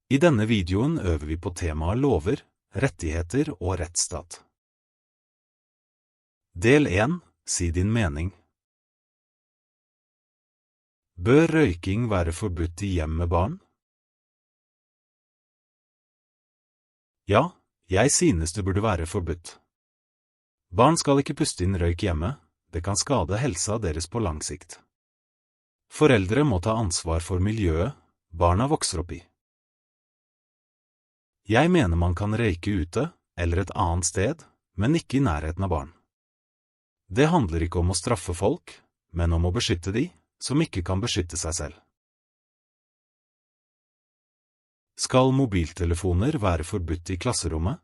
I denne videoen øver vi på temaet lover, rettigheter og rettsstat. Del 1. Si din mening. Bør røyking være forbudt i hjem med barn? Ja, jeg synes det burde være forbudt. Barn skal ikke puste inn røyk hjemme, det kan skade helsa deres på lang sikt. Foreldre må ta ansvar for miljøet barna vokser opp i. Jeg mener man kan røyke ute, eller et annet sted, men ikke i nærheten av barn. Det handler ikke om å straffe folk, men om å beskytte de, som ikke kan beskytte seg selv. Skal mobiltelefoner være forbudt i klasserommet?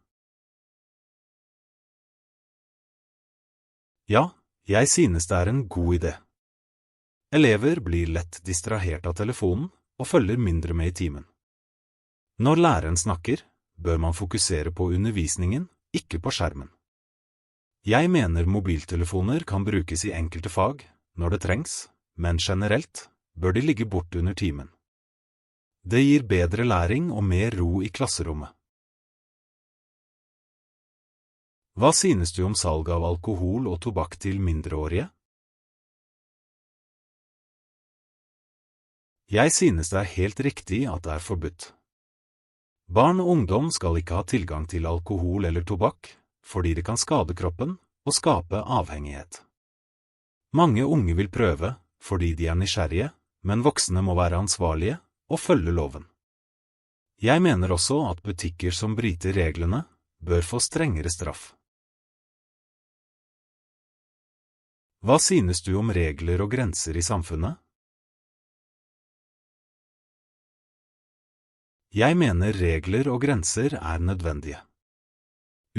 Ja, jeg synes det er en god idé. Elever blir lett distrahert av telefonen og følger mindre med i timen. Når læreren snakker, bør man fokusere på undervisningen, ikke på skjermen. Jeg mener mobiltelefoner kan brukes i enkelte fag, når det trengs, men generelt bør de ligge bort under timen. Det gir bedre læring og mer ro i klasserommet. Hva synes du om salg av alkohol og tobakk til mindreårige? Jeg synes det er helt riktig at det er forbudt. Barn og ungdom skal ikke ha tilgang til alkohol eller tobakk, fordi det kan skade kroppen og skape avhengighet. Mange unge vil prøve, fordi de er nysgjerrige, men voksne må være ansvarlige og følge loven. Jeg mener også at butikker som bryter reglene, bør få strengere straff. Hva synes du om regler og grenser i samfunnet? Jeg mener regler og grenser er nødvendige.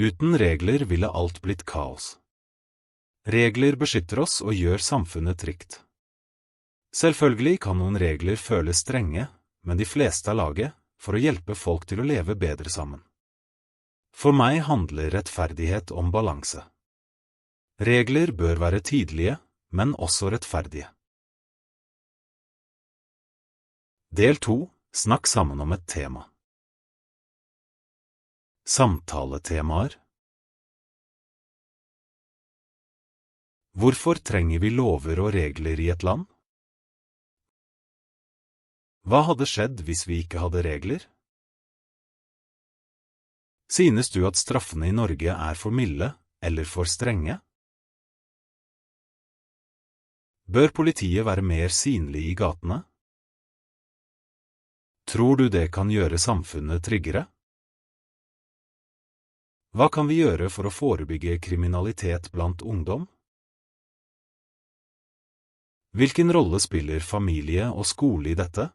Uten regler ville alt blitt kaos. Regler beskytter oss og gjør samfunnet trygt. Selvfølgelig kan noen regler føles strenge, men de fleste er laget for å hjelpe folk til å leve bedre sammen. For meg handler rettferdighet om balanse. Regler bør være tydelige, men også rettferdige. Del 2. Snakk sammen om et tema. Samtaletemaer. Hvorfor trenger vi lover og regler i et land? Hva hadde skjedd hvis vi ikke hadde regler? Synes du at straffene i Norge er for milde eller for strenge? Bør politiet være mer synlig i gatene? Tror du det kan gjøre samfunnet tryggere? Hva kan vi gjøre for å forebygge kriminalitet blant ungdom? Hvilken rolle spiller familie og skole i dette?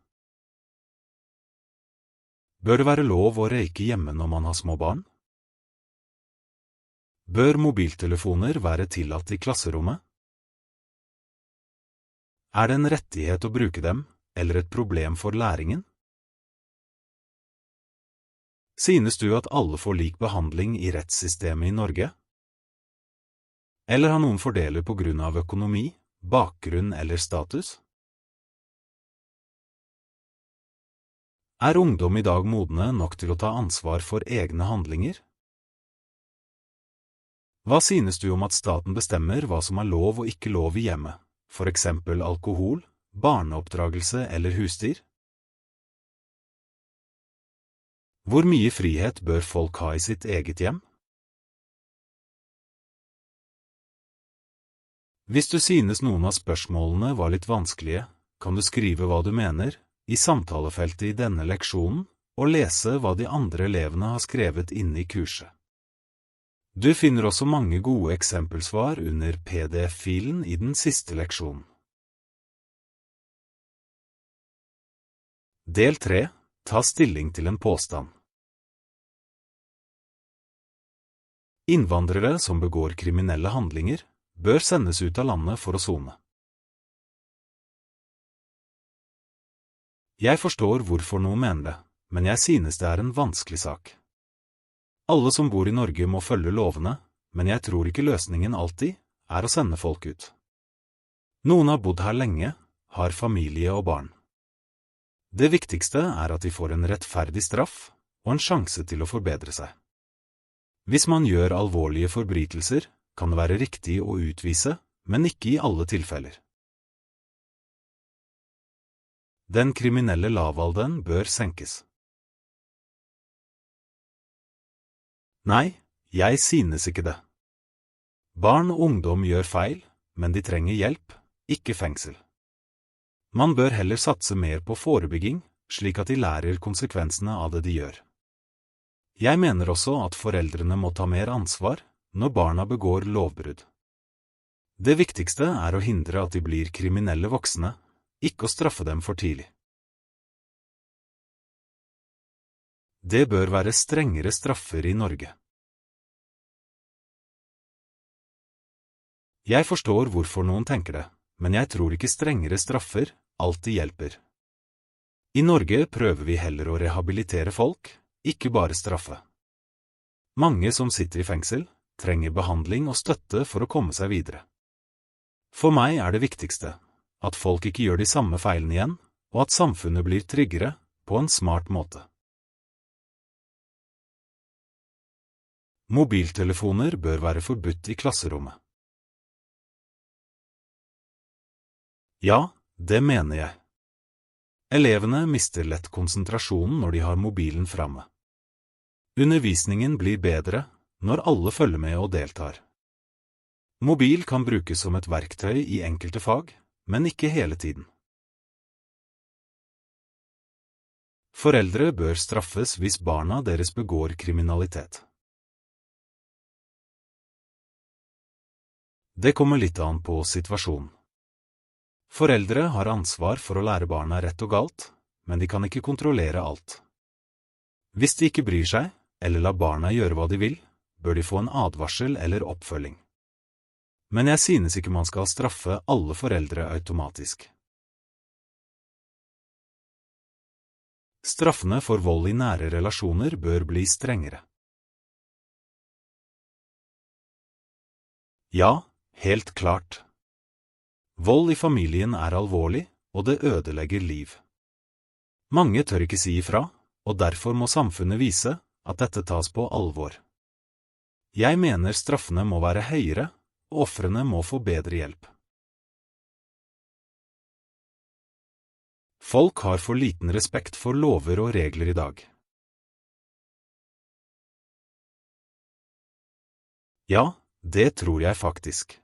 Bør det være lov å røyke hjemme når man har små barn? Bør mobiltelefoner være tillatt i klasserommet? Er det en rettighet å bruke dem, eller et problem for læringen? Synes du at alle får lik behandling i rettssystemet i Norge? Eller har noen fordeler på grunn av økonomi, bakgrunn eller status? Er ungdom i dag modne nok til å ta ansvar for egne handlinger? Hva synes du om at staten bestemmer hva som er lov og ikke lov i hjemmet, for eksempel alkohol, barneoppdragelse eller husdyr? Hvor mye frihet bør folk ha i sitt eget hjem? Hvis du synes noen av spørsmålene var litt vanskelige, kan du skrive hva du mener i samtalefeltet i denne leksjonen og lese hva de andre elevene har skrevet inne i kurset. Du finner også mange gode eksempelsvar under PDF-filen i den siste leksjonen. Del 3. Ta stilling til en påstand. Innvandrere som begår kriminelle handlinger, bør sendes ut av landet for å sone. Jeg forstår hvorfor noen mener det, men jeg synes det er en vanskelig sak. Alle som bor i Norge må følge lovene, men jeg tror ikke løsningen alltid er å sende folk ut. Noen har bodd her lenge, har familie og barn. Det viktigste er at de får en rettferdig straff og en sjanse til å forbedre seg. Hvis man gjør alvorlige forbrytelser, kan det være riktig å utvise, men ikke i alle tilfeller. Den kriminelle lavalderen bør senkes. Nei, jeg synes ikke det. Barn og ungdom gjør feil, men de trenger hjelp, ikke fengsel. Man bør heller satse mer på forebygging, slik at de lærer konsekvensene av det de gjør. Jeg mener også at foreldrene må ta mer ansvar når barna begår lovbrudd. Det viktigste er å hindre at de blir kriminelle voksne, ikke å straffe dem for tidlig. Det bør være strengere straffer i Norge. Jeg forstår hvorfor noen tenker det, men jeg tror ikke strengere straffer alltid hjelper. I Norge prøver vi heller å rehabilitere folk, ikke bare straffe. Mange som sitter i fengsel, trenger behandling og støtte for å komme seg videre. For meg er det viktigste at folk ikke gjør de samme feilene igjen, og at samfunnet blir tryggere på en smart måte. Mobiltelefoner bør være forbudt i klasserommet. Ja, det mener jeg. Elevene mister lett konsentrasjonen når de har mobilen framme. Undervisningen blir bedre når alle følger med og deltar. Mobil kan brukes som et verktøy i enkelte fag, men ikke hele tiden. Foreldre bør straffes hvis barna deres begår kriminalitet. Det kommer litt an på situasjonen. Foreldre har ansvar for å lære barna rett og galt, men de kan ikke kontrollere alt. Hvis de ikke bryr seg, eller lar barna gjøre hva de vil, bør de få en advarsel eller oppfølging. Men jeg synes ikke man skal straffe alle foreldre automatisk. Straffene for vold i nære relasjoner bør bli strengere. Ja, helt klart. Vold i familien er alvorlig, og det ødelegger liv. Mange tør ikke si ifra, og derfor må samfunnet vise at dette tas på alvor. Jeg mener straffene må være høyere, og ofrene må få bedre hjelp. Folk har for liten respekt for lover og regler i dag. Ja, det tror jeg faktisk.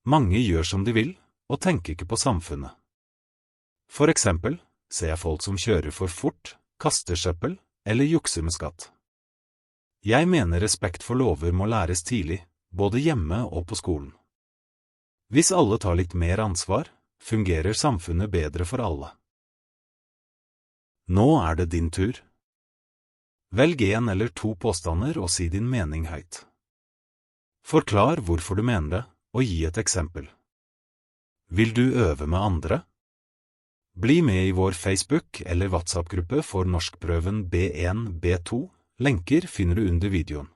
Mange gjør som de vil, og tenker ikke på samfunnet. For eksempel ser jeg folk som kjører for fort, kaster søppel eller jukser med skatt. Jeg mener respekt for lover må læres tidlig, både hjemme og på skolen. Hvis alle tar litt mer ansvar, fungerer samfunnet bedre for alle. Nå er det din tur. Velg 1 eller 2 påstander og si din mening høyt. Forklar hvorfor du mener det, og gi et eksempel. Vil du øve med andre? Bli med i vår Facebook- eller WhatsApp-gruppe for norskprøven B1-B2. Lenker finner du under videoen.